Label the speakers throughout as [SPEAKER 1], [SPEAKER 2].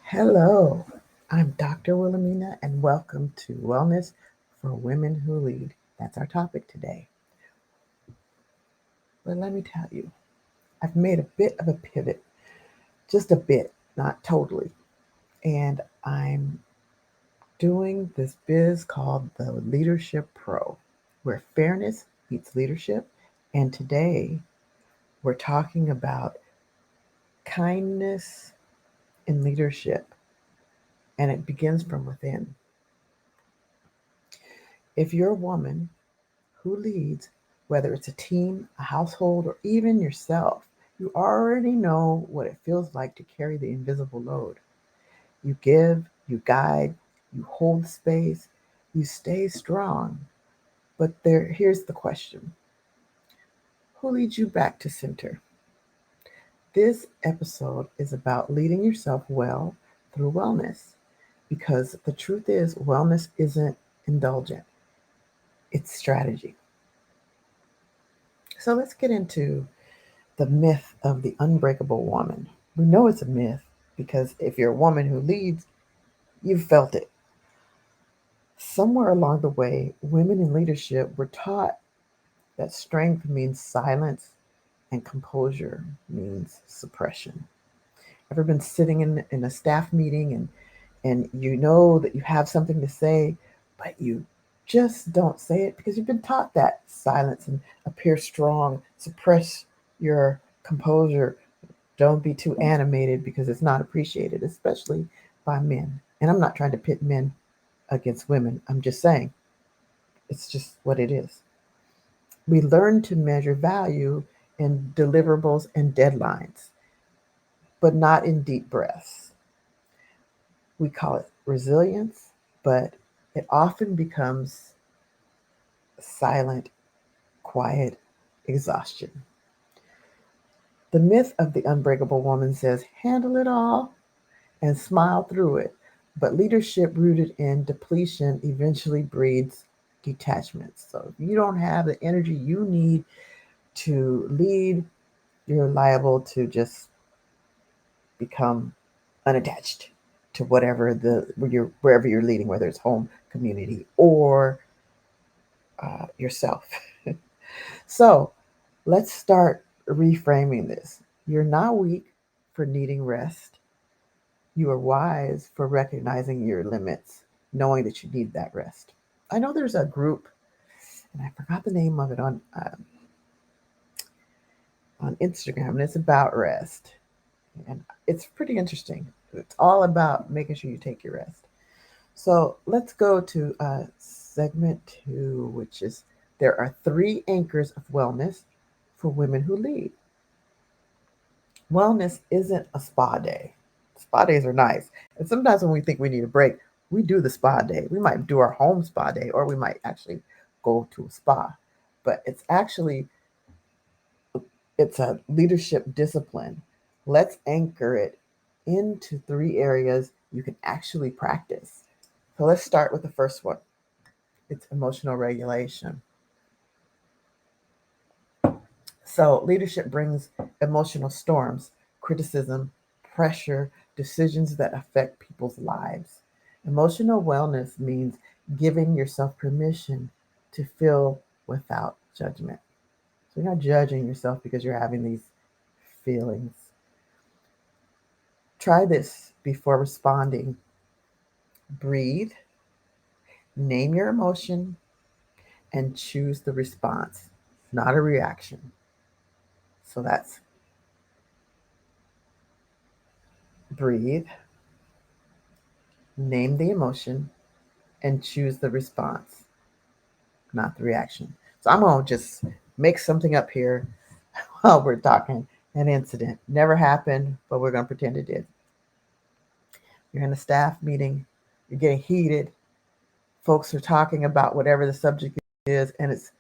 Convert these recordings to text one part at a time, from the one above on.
[SPEAKER 1] Hello, I'm Dr. Wilhelmina, and welcome to Wellness for Women Who Lead. That's our topic today. But let me tell you, I've made a bit of a pivot, just a bit, not totally. And I'm doing this biz called the Leadership Pro, where fairness meets leadership. And today we're talking about kindness in leadership, and it begins from within. If you're a woman who leads, whether it's a team, a household, or even yourself, you already know what it feels like to carry the invisible load. You give, you guide, you hold space, you stay strong. But here's the question: who leads you back to center? This episode is about leading yourself well through wellness. Because the truth is, wellness isn't indulgent, it's strategy. So let's get into the myth of the unbreakable woman. We know it's a myth because if you're a woman who leads, you've felt it. Somewhere along the way, women in leadership were taught that strength means silence and composure means suppression. Ever been sitting in a staff meeting and you know that you have something to say, but you just don't say it because you've been taught that silence and appear strong, suppress your composure. Don't be too animated because it's not appreciated, especially by men. And I'm not trying to pit men against women. I'm just saying it's just what it is. We learn to measure value in deliverables and deadlines, but not in deep breaths. We call it resilience, but it often becomes silent, quiet exhaustion. The myth of the unbreakable woman says handle it all and smile through it. But leadership rooted in depletion eventually breeds detachment. So if you don't have the energy you need to lead, you're liable to just become unattached to wherever you're leading, whether it's home, community, or yourself. So let's start reframing this. You're not weak for needing rest. You are wise for recognizing your limits, knowing that you need that rest. I know there's a group, and I forgot the name of it on Instagram, and it's about rest, and it's pretty interesting. It's all about making sure you take your rest. So let's go to segment two, which is there are three anchors of wellness for women who lead. Wellness isn't a spa day. Spa days are nice. And sometimes when we think we need a break, we do the spa day. We might do our home spa day, or we might actually go to a spa. But it's a leadership discipline. Let's anchor it into three areas you can actually practice. So let's start with the first one. It's emotional regulation. So leadership brings emotional storms, criticism, pressure, decisions that affect people's lives. Emotional wellness means giving yourself permission to feel without judgment. So you're not judging yourself because you're having these feelings. Try this before responding. Breathe, name your emotion, and choose the response, not a reaction. So that's breathe, name the emotion, and choose the response, not the reaction. So I'm going to just make something up here while we're talking. An incident never happened, but we're going to pretend it did. You're in a staff meeting, you're getting heated, folks are talking about whatever the subject is, and it's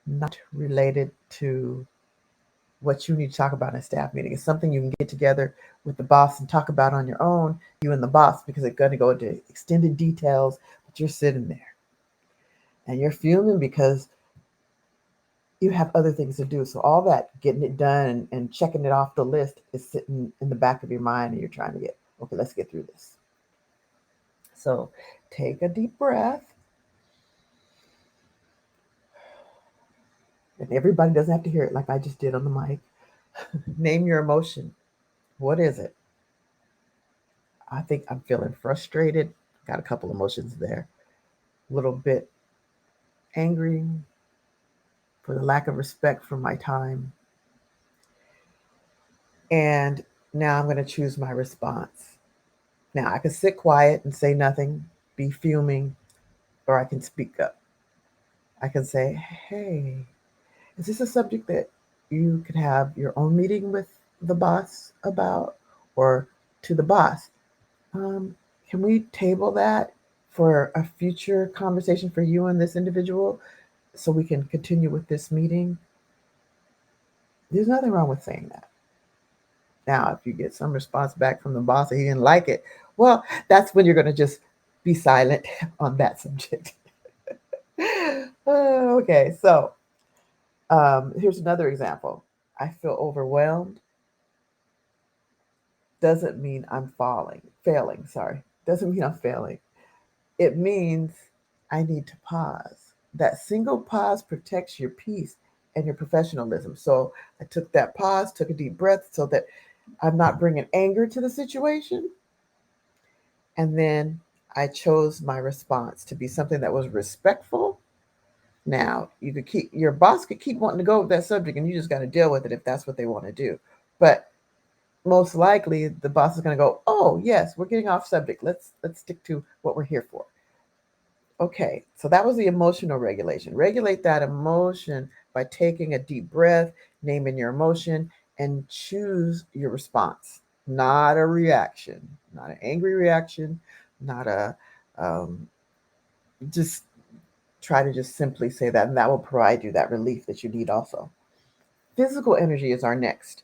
[SPEAKER 1] not related to what you need to talk about in a staff meeting. It's something you can get together with the boss and talk about on your own, you and the boss, because it's going to go into extended details, but you're sitting there and you're fuming because you have other things to do. So all that getting it done and checking it off the list is sitting in the back of your mind, and you're trying to get Okay, let's get through this. So take a deep breath. And everybody doesn't have to hear it like I just did on the mic. Name your emotion. What is it? I think I'm feeling frustrated. Got a couple emotions there. A little bit angry for the lack of respect for my time. And now I'm going to choose my response. Now I can sit quiet and say nothing, be fuming, or I can speak up. I can say, hey, is this a subject that you could have your own meeting with the boss about? Or to the boss, um, can we table that for a future conversation for you and this individual so we can continue with this meeting? There's nothing wrong with saying that. Now, if you get some response back from the boss and he didn't like it, well, that's when you're going to just be silent on that subject. Okay, so here's another example. I feel overwhelmed. Doesn't mean I'm failing, sorry. Doesn't mean I'm failing. It means I need to pause. That single pause protects your peace and your professionalism. So I took that pause, took a deep breath so that I'm not bringing anger to the situation. And then I chose my response to be something that was respectful. Now, you could keep your boss could keep wanting to go with that subject and you just got to deal with it if that's what they want to do. But most likely the boss is going to go, "Oh, yes, we're getting off subject. Let's stick to what we're here for." Okay, so that was the emotional regulation. Regulate that emotion by taking a deep breath, naming your emotion, and choose your response, not a reaction, not an angry reaction, not a just try to just simply say that, and that will provide you that relief that you need also. Physical energy is our next.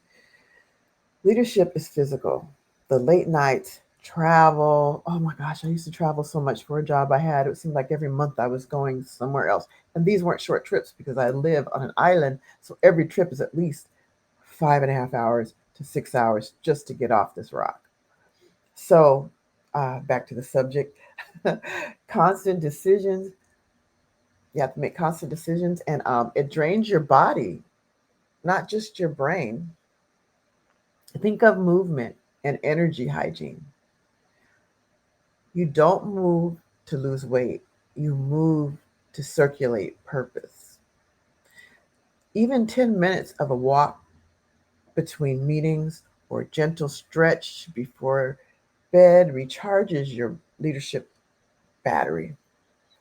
[SPEAKER 1] Leadership is physical. The late nights, travel. Oh my gosh, I used to travel so much for a job I had. It seemed like every month I was going somewhere else. And these weren't short trips because I live on an island. So every trip is at least 5.5 hours to 6 hours just to get off this rock. So back to the subject. Constant decisions. You have to make constant decisions, and it drains your body, not just your brain. Think of movement and energy hygiene. You don't move to lose weight, you move to circulate purpose. Even 10 minutes of a walk between meetings or a gentle stretch before bed recharges your leadership battery.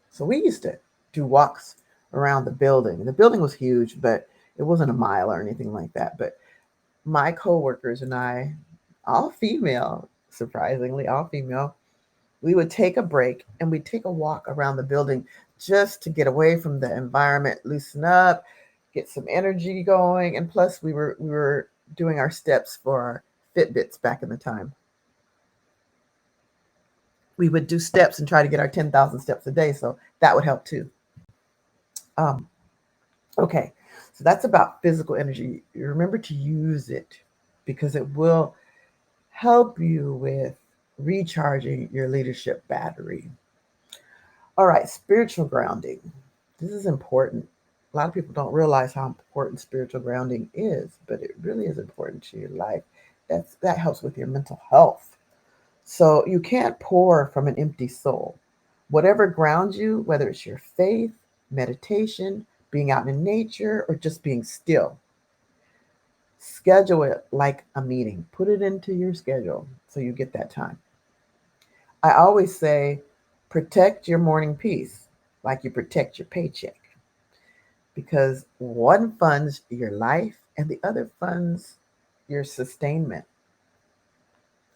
[SPEAKER 1] So we used to do walks around the building. The building was huge, but it wasn't a mile or anything like that. But my coworkers and I, all female, surprisingly, all female, we would take a break and we'd take a walk around the building just to get away from the environment, loosen up, get some energy going, and plus we were doing our steps for our Fitbits back in the time. We would do steps and try to get our 10,000 steps a day, so that would help too. Um, okay, so that's about physical energy. You remember to use it because it will help you with recharging your leadership battery. All right, spiritual grounding. This is important. A lot of people don't realize how important spiritual grounding is, but it really is important to your life. That helps with your mental health. So you can't pour from an empty soul. Whatever grounds you, whether it's your faith, meditation, being out in nature, or just being still, schedule it like a meeting. Put it into your schedule so you get that time. I always say protect your morning peace like you protect your paycheck because one funds your life and the other funds your sustainment.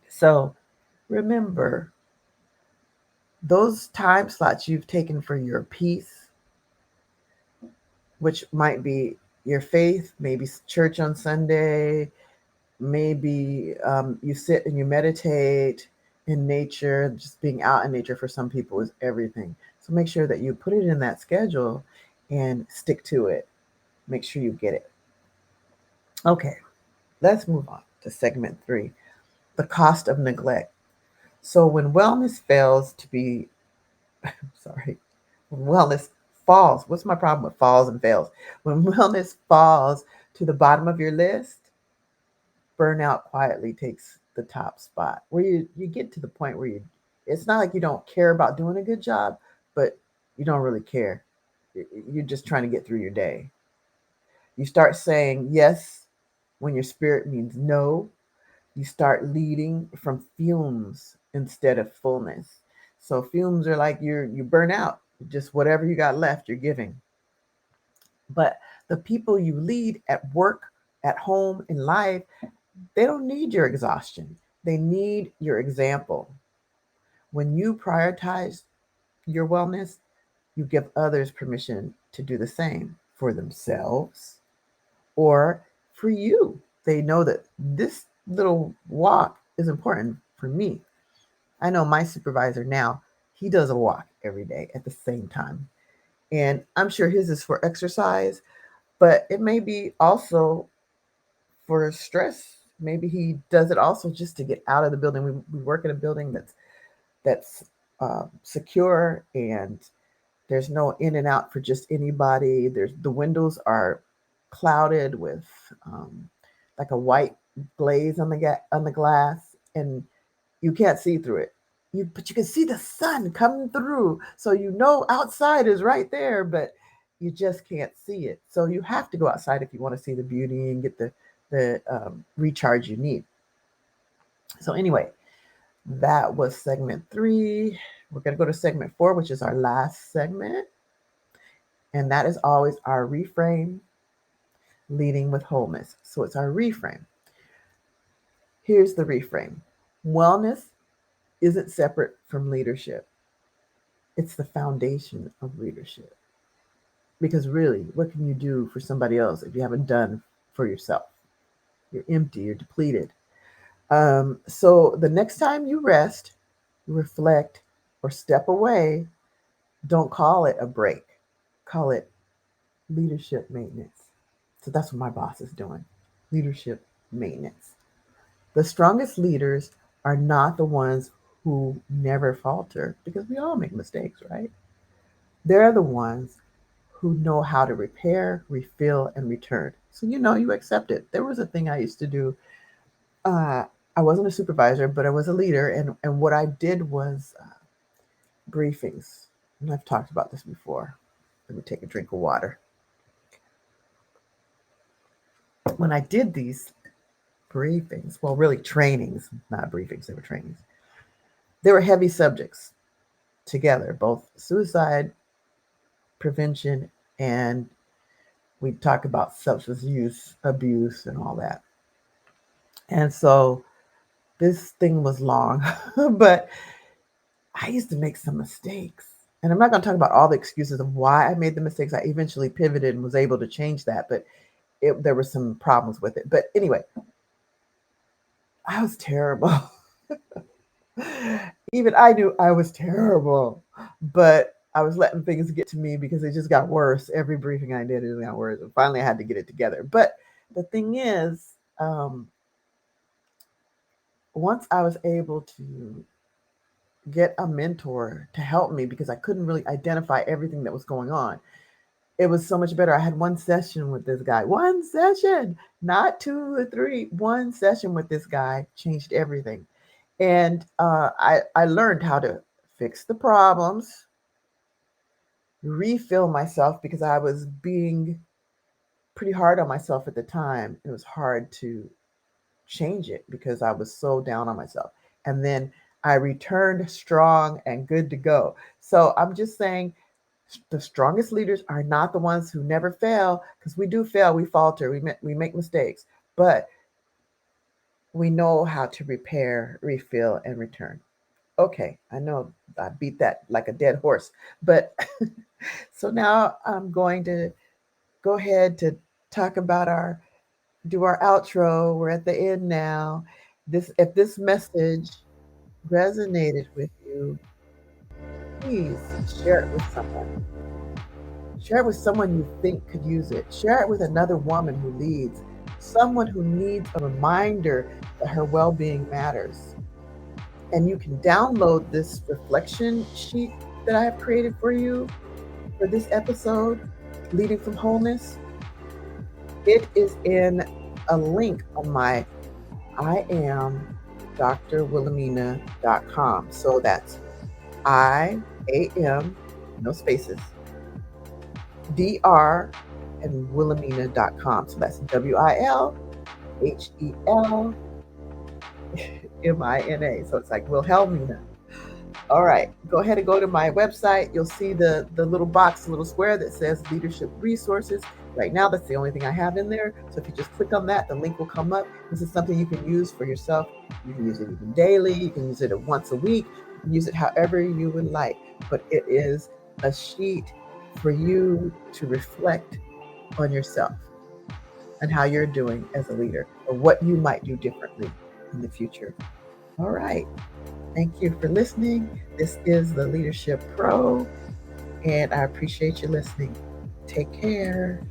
[SPEAKER 1] So remember those time slots you've taken for your peace, which might be your faith, maybe church on Sunday, maybe you sit and you meditate in nature. Just being out in nature for some people is everything. So make sure that you put it in that schedule and stick to it. Make sure you get it. Okay, let's move on to segment 3, the cost of neglect. So when wellness fails to be, sorry, when wellness falls, what's my problem with falls and fails? When wellness falls to the bottom of your list, burnout quietly takes the top spot. Where you get to the point where it's not like you don't care about doing a good job, but you don't really care. You're just trying to get through your day. You start saying yes when your spirit means no. You start leading from fumes instead of fullness. So fumes are like you burn out. Just whatever you got left, you're giving. But the people you lead at work, at home, in life, they don't need your exhaustion. They need your example. When you prioritize your wellness, you give others permission to do the same for themselves or for you. They know that this little walk is important for me. I know my supervisor now, he does a walk every day at the same time. And I'm sure his is for exercise, but it may be also for stress. Maybe he does it also just to get out of the building. We work in a building that's secure, and there's no in and out for just anybody. There's the windows are clouded with um, like a white glaze on on the glass, and you can't see through it. But you can see the sun coming through, so you know outside is right there, but you just can't see it. So you have to go outside if you want to see the beauty and get the recharge you need. So anyway, that was segment 3. We're going to go to segment 4, which is our last segment, and that is always our reframe, leading with wholeness. So it's our reframe. Here's the reframe: wellness isn't separate from leadership, it's the foundation of leadership. Because really, what can you do for somebody else if you haven't done for yourself? You're empty, you're depleted. So the next time you rest, reflect, or step away, don't call it a break, call it leadership maintenance. So that's what my boss is doing: leadership maintenance. The strongest leaders are not the ones who never falter, because we all make mistakes, right? They're the ones who know how to repair, refill, and return. So you accept it. There was a thing I used to do. Uh, I wasn't a supervisor, but I was a leader, and what I did was briefings. And I've talked about this before. Let me take a drink of water. When I did these briefings, well, really trainings, not briefings, they were trainings. They were heavy subjects together, both suicide prevention, and we talk about substance use, abuse, and all that. And so this thing was long, but I used to make some mistakes. And I'm not going to talk about all the excuses of why I made the mistakes. I eventually pivoted and was able to change that, but there were some problems with it. But anyway, I was terrible. Even I knew I was terrible, but I was letting things get to me because it just got worse. Every briefing I did, it got worse. And finally, I had to get it together. But the thing is, um, once I was able to get a mentor to help me because I couldn't really identify everything that was going on, it was so much better. I had one session with this guy, one session, not 2 or 3, one session with this guy changed everything. And I learned how to fix the problems, refill myself because I was being pretty hard on myself at the time. It was hard to change it because I was so down on myself. And then I returned strong and good to go. So I'm just saying the strongest leaders are not the ones who never fail, because we do fail, we falter, we make mistakes, but we know how to repair, refill, and return. Okay, I know I beat that like a dead horse, but so now I'm going to go ahead to talk about do our outro. We're at the end now. If this message resonated with you, please share it with someone. Share it with someone you think could use it. Share it with another woman who leads, someone who needs a reminder that her well being matters. And you can download this reflection sheet that I have created for you for this episode, Leading from Wholeness. It is in a link on my I am drwilhelmina.com. So that's IAM, no spaces, DR and Wilhelmina.com. So that's WILHELMINA. So it's like Wilhelmina. All right, go ahead and go to my website. You'll see the little box, the little square that says leadership resources. Right now, that's the only thing I have in there. So if you just click on that, the link will come up. This is something you can use for yourself. You can use it even daily. You can use it once a week. You can use it however you would like. But it is a sheet for you to reflect on yourself and how you're doing as a leader or what you might do differently in the future. All right. Thank you for listening. This is the Leadership Pro, and I appreciate you listening. Take care.